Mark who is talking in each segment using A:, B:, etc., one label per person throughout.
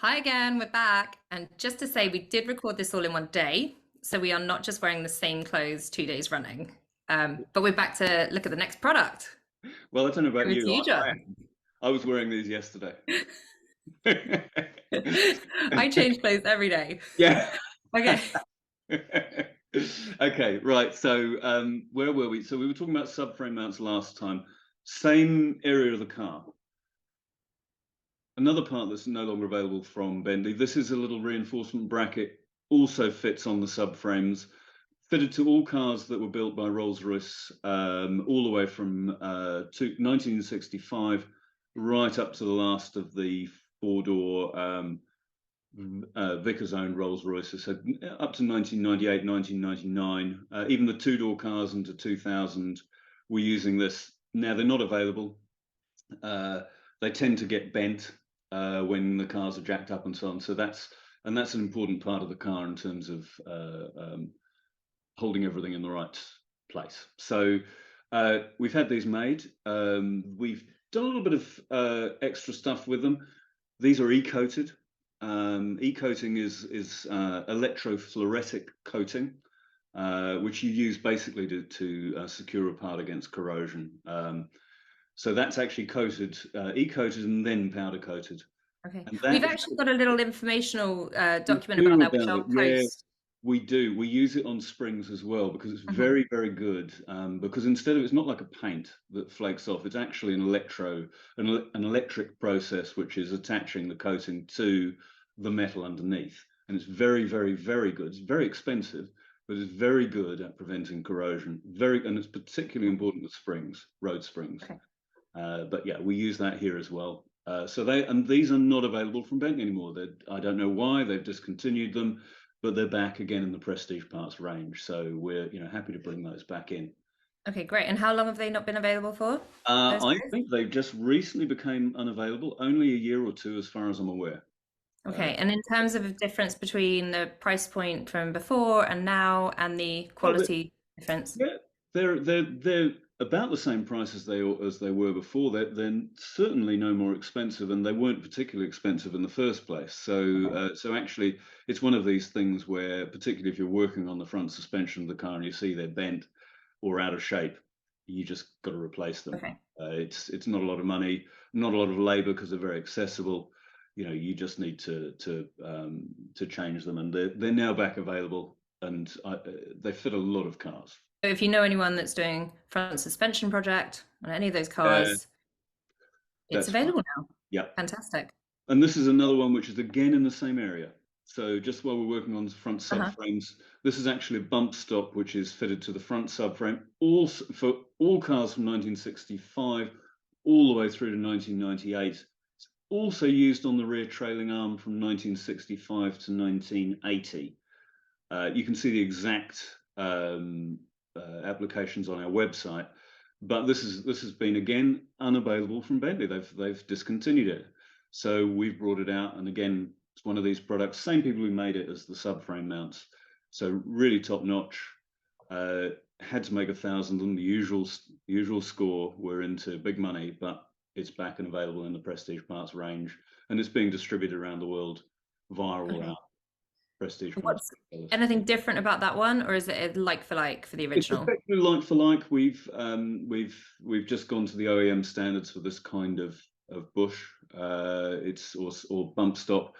A: Hi again, we're back. And just to say, we did record this all in one day. So we are not just wearing the same clothes 2 days running. But we're back to look at the next product.
B: Well, I don't know about
A: Over to
B: you.
A: you, John.
B: I was wearing these yesterday.
A: I change clothes every day.
B: Yeah.
A: Okay.
B: Okay, right. So where were we? So we were talking about subframe mounts last time. Same area of the car. Another part that's no longer available from Bentley. This is a little reinforcement bracket, also fits on the subframes, fitted to all cars that were built by Rolls-Royce, all the way from 1965 right up to the last of the four-door Vickers-owned Rolls-Royces, so up to 1998, 1999. Even the two-door cars into 2000 were using this. Now they're not available. They tend to get bent when the cars are jacked up and so on. So that's an important part of the car in terms of holding everything in the right place. So we've had these made. We've done a little bit of extra stuff with them. These are eCoated. eCoating is electrophoretic coating, which you use basically to secure a part against corrosion. So that's actually coated, eCoated and then powder coated.
A: Okay.
B: And
A: We've
B: that
A: actually got a little informational
B: we
A: document about
B: do
A: that, which
B: about it.
A: I'll
B: Yeah,
A: post.
B: we do. We use it on springs as well because it's
A: Mhm.
B: very, very good. Because instead of, it's not like a paint that flakes off. It's actually an electric process which is attaching the coating to the metal underneath, and it's very, very, very good. It's very expensive, but it's very good at preventing corrosion. And it's particularly important with springs, road springs.
A: Okay.
B: But yeah, we use that here as well. So these are not available from Bentley anymore. I don't know why they've discontinued them, but they're back again in the prestige parts range. So we're happy to bring those back in.
A: Okay, great. And how long have they not been available for? Those
B: I
A: clothes?
B: think they just recently became unavailable, only a year or two, as far as I'm aware. Uh,
A: Okay, and in terms of a difference between the price point from before and now and the
B: well,
A: quality difference.
B: yeah, they're about the same price as they were before. They're certainly no more expensive, and they weren't particularly expensive in the first place. So
A: Okay.
B: so actually, it's one of these things where, particularly if you're working on the front suspension of the car and you see they're bent or out of shape, you just got to replace them.
A: Okay.
B: It's not a lot of money, not a lot of labor because they're very accessible. You just need to change them, and they're now back available, and they fit a lot of cars.
A: So if you know anyone that's doing front suspension project on any of those
B: Uh,
A: cars, it's
B: that's right.
A: available now.
B: Yeah.
A: Fantastic.
B: And this is another one which is again in the same area. So just while we're working on the front
A: Uh-huh.
B: subframes, this is actually a bump stop which is fitted to the front subframe, for all cars from 1965 all the way through to 1998. It's also used on the rear trailing arm from 1965 to 1980. You can see the exact applications on our website, but this has been again unavailable from Bentley. They've discontinued it, so we've brought it out, and again, it's one of these products. Same people who made it as the subframe mounts, so really top notch. Had to make 1,000 of them. The usual score. We're into big money, but it's back and available in the prestige parts range, and it's being distributed around the world via all our
A: Okay.
B: prestige parts
A: What's
B: retailers.
A: anything different about that one, or is it a like for the
B: It's
A: original?
B: effectively like for like. We've just gone to the OEM standards for this kind of bush. It's or bump stop.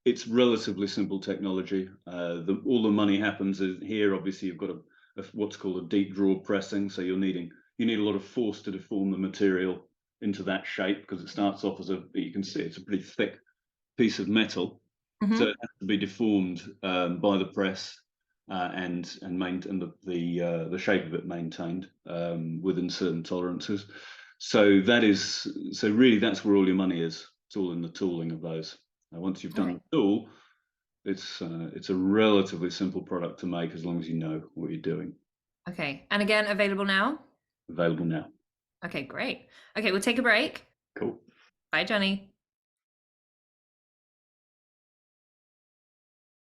B: It's relatively simple technology. All the money happens here. Obviously, you've got what's called a deep draw pressing. So you need a lot of force to deform the material into that shape because it starts off as you can see it's a pretty thick piece of metal, so it
A: Hmm.
B: has to be deformed by the press and the shape of it maintained within certain tolerances. So really that's where all your money is. It's all in the tooling of those. Once you've done
A: Okay.
B: the tool, it's a relatively simple product to make as long as you know what you're doing.
A: Okay. And again, available now?
B: Available now.
A: Okay, great. Okay, we'll take a break.
B: Cool.
A: Bye, Johnny.